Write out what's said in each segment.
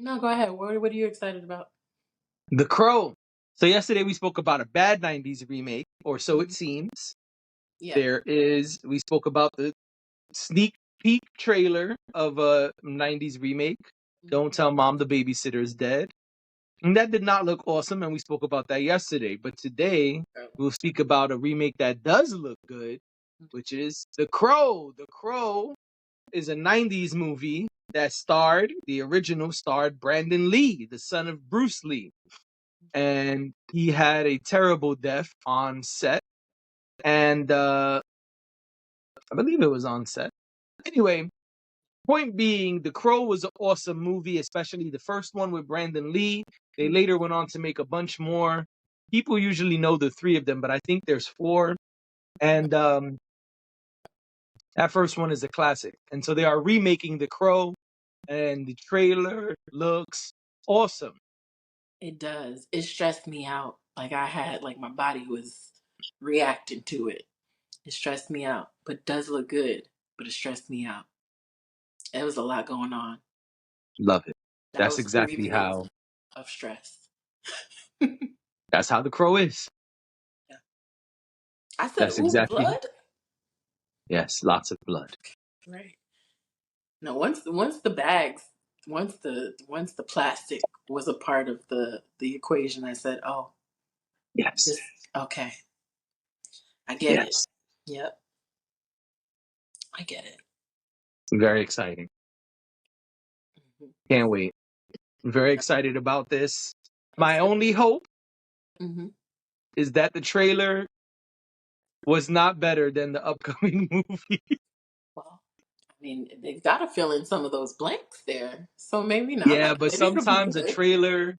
No, go ahead. What are you excited about? The Crow. So yesterday we spoke about a bad '90s remake, or so it Mhm. seems. Yeah. We spoke about the sneak peek trailer of a '90s remake. Mhm. Don't Tell Mom the Babysitter is Dead. And that did not look awesome, and we spoke about that yesterday. But today we'll speak about a remake that does look good, which is The Crow. The Crow is a '90s movie that the original starred Brandon Lee, the son of Bruce Lee. And he had a terrible death on set. And I believe it was on set. Anyway, point being, The Crow was an awesome movie, especially the first one with Brandon Lee. They Mhm. later went on to make a bunch more. People usually know the three of them, but I think there's four. And that first one is a classic. And so they are remaking The Crow, and the trailer looks awesome. It does. It stressed me out. Like I had, like my body was reacting to it. It stressed me out, but it does look good. But it stressed me out. There was a lot going on. Love it. That That's was exactly 3 days how of stress. that's how The Crow is. Yeah. I said, That's "Ooh, exactly blood!" yes, lots of blood. Right. No, once the plastic was a part of the equation, I said, "Oh, Yes. this okay. I get it. Yes. Yep, I get it." Very exciting. Mhm. Can't wait. Very excited about this. My Except, only hope hmm is that the trailer was not better than the upcoming movie. well, I mean, they've got to fill in some of those blanks there, so maybe not. Yeah, but Maybe it'll be good.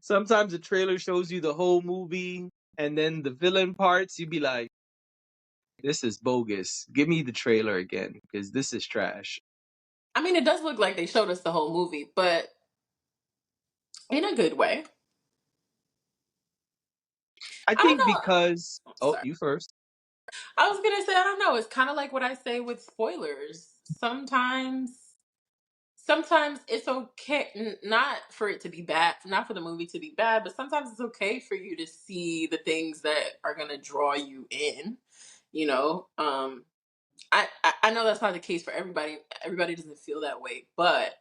sometimes a trailer shows you the whole movie and then the villain parts, you'd be like, this is bogus. Give me the trailer again because this is trash. I mean, it does look like they showed us the whole movie, but in a good way. I I don't think know. because I'm oh, sorry. you first. I was gonna say I don't know. It's kind of like what I say with spoilers. Sometimes it's okay not for it to be bad, not for the movie to be bad, but sometimes it's okay for you to see the things that are going to draw you in, you know. I know that's not the case for everybody. Everybody doesn't feel that way, but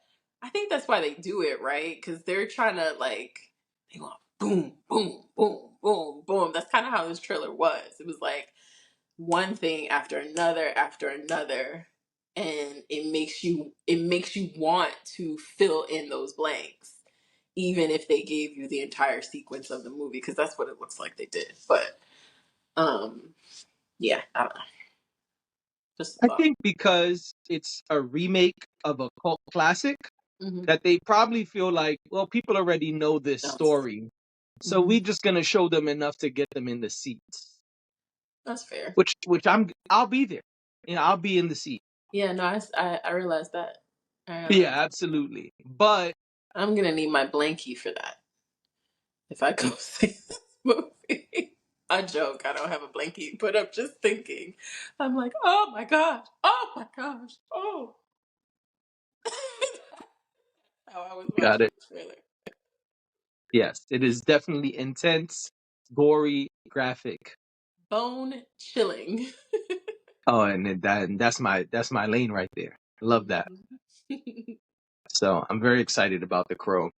I think that's why they do it, right? Cuz they're trying to like they want boom boom boom boom boom. That's kind of how this trailer was. It was like one thing after another, and it makes you want to fill in those blanks even if they gave you the entire sequence of the movie, because that's what it looks like they did. But um yeah, I don't know, just a I thought. think because it's a remake of a cult classic Hmm. that they probably feel like, well, people already know this that's story. So hmm we just gonna show them enough to get them in the seats. that's fair. I'll be there. I'll be in the seat. Yeah, no, I realized that. I Yeah, realized absolutely. But I'm gonna need my blankie for that if I go see this movie. I joke, I don't have a blankie, but I'm just thinking. I'm like, oh my gosh, oh my gosh, oh. How I was got watching it. the trailer. Yes, it is definitely intense, gory, graphic. Bone chilling. Oh, and that's my lane right there. I love that. Mhm. So I'm very excited about The Crow.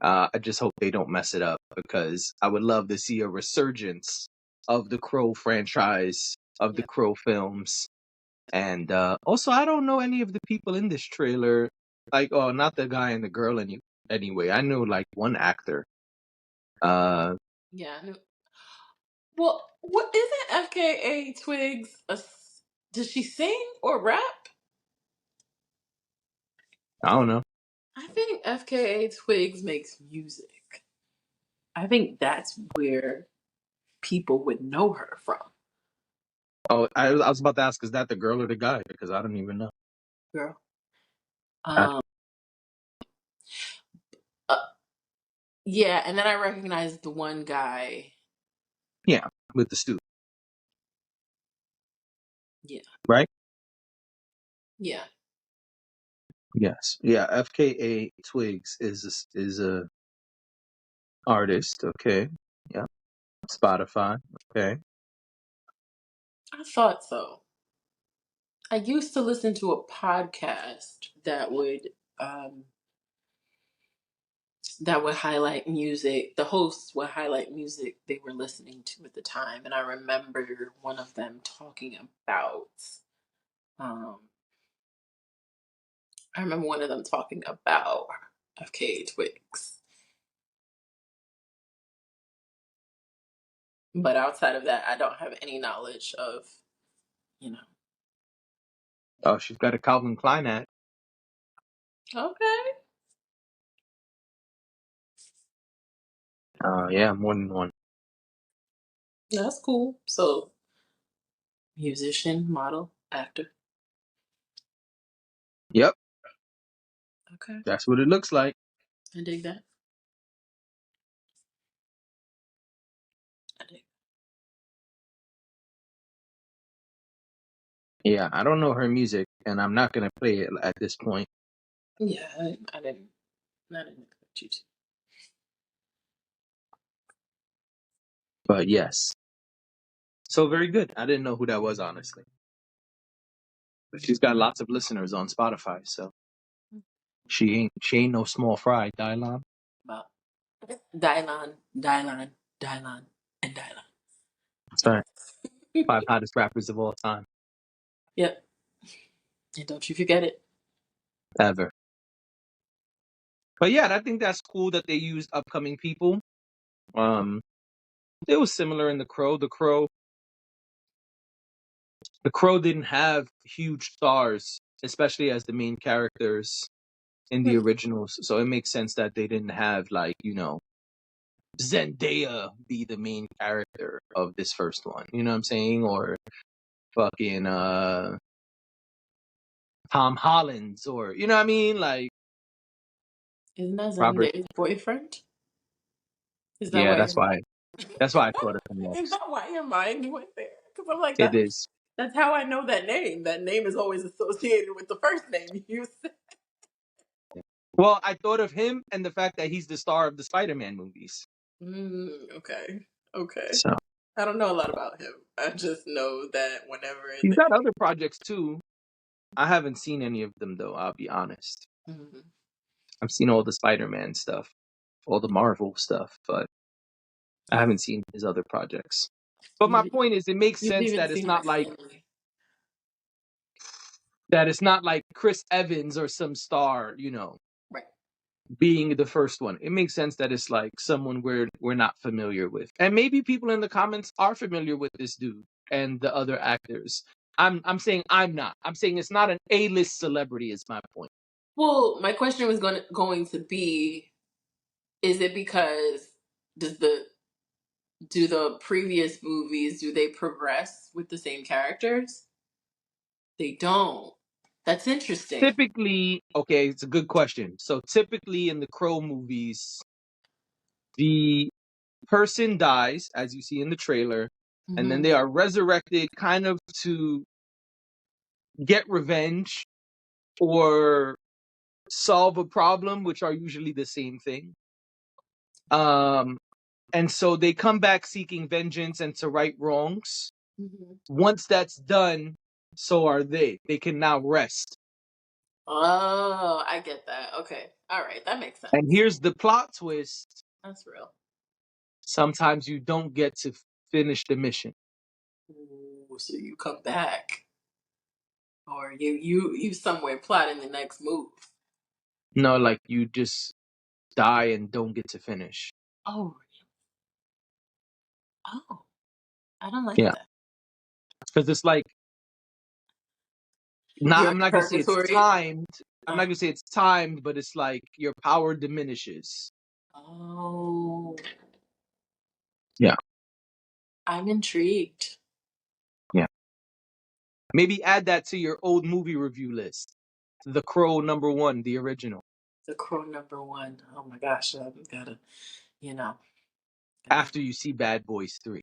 I just hope they don't mess it up because I would love to see a resurgence of the Crow franchise, of the Yeah. Crow films. And also, I don't know any of the people in this trailer. Like, oh, not the guy and the girl anyway. I know like one actor. Uh, Yeah. Well, what isn't FKA Twigs does she sing or rap? I don't know. I think FKA Twigs makes music. I think that's where people would know her from. Oh, I was about to ask, is that the girl or the guy? Because I don't even know. Girl. Gotcha. Um uh, yeah, and then I recognized the one guy. Yeah, with the suit, Yeah. right? Yeah. Yes. Yeah. FKA Twigs is a artist. Okay. Yeah. Spotify. Okay. I thought so. I used to listen to a podcast um, that would highlight music. The hosts would highlight music they were listening to at the time, and I remember one of them talking about. Um, I remember one of them talking about FKA Twigs. But outside of that, I don't have any knowledge of, you know. Oh, she's got a Calvin Klein ad. Okay, Yeah, more than one. that's cool. So, musician, model, actor. Yep. Okay, That's what it looks like. I dig that. I dig. Yeah, I don't know her music, and I'm not gonna play it at this point. Yeah, I didn't. I didn't expect you to. But yes. So very good. I didn't know who that was, honestly. But she's got lots of listeners on Spotify, so she ain't no small fry, Dylan. About Dylan, and Dylan. That's right. Five hottest rappers of all time, Yep, and don't you forget it. ever. But yeah, I think that's cool that they used upcoming people. Um, it was similar in The Crow. The Crow didn't have huge stars, especially as the main characters in the Hmm. originals. So it makes sense that they didn't have like, Zendaya be the main character of this first one. You know what I'm saying? Or fucking Tom Holland's, or you know what I mean? Like Isn't that Robert. Zendaya's boyfriend? Is that Yeah, why? that's why I thought of him Is next. that why your mind went there? Because I'm like It that. is. That's how I know that name. That name is always associated with the first name you said. Well, I thought of him and the fact that he's the star of the Spider-Man movies. Okay. Okay. So I don't know a lot about him. I just know that whenever he's got other projects too. I haven't seen any of them though, I'll be honest. Mhm. I've seen all the Spider-Man stuff, all the Marvel stuff, but I haven't seen his other projects. But my you've, point is, it makes you've sense even that seen my family. it's not like Chris Evans or some star, Right. being the first one. It makes sense that it's like someone we're not familiar with. And maybe people in the comments are familiar with this dude and the other actors. I'm saying I'm not. I'm saying it's not an A-list celebrity is my point. Well, my question was going to be: is it because does the do the previous movies do they progress with the same characters? They don't. That's interesting. Typically, okay, it's a good question. So typically in the Crow movies, the person dies, as you see in the trailer, and then Hmm. they are resurrected kind of to get revenge or solve a problem, which are usually the same thing. Um, and so they come back seeking vengeance and to right wrongs. Hmm. Once that's done, so are they. They can now rest. Oh, I get that. Okay. All right. That makes And sense. here's the plot twist. That's real. Sometimes you don't get to finish the mission. Ooh, so you come back, or you somewhere plotting the next move. No, like you just die and don't get to finish. Oh, oh, I don't like Yeah. that. Because it's like not You're I'm in not gonna say it's purgatory. timed. I'm not Uh, gonna say it's timed, but it's like your power diminishes. oh, Yeah. I'm intrigued. Yeah. Maybe add that to your old movie review list. The Crow #1, the original. The Crow #1. Oh my gosh, I've gotta, you know, gotta After you see Bad Boys 3.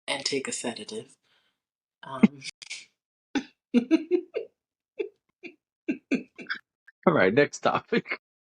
and take a sedative. Um, All right, next topic.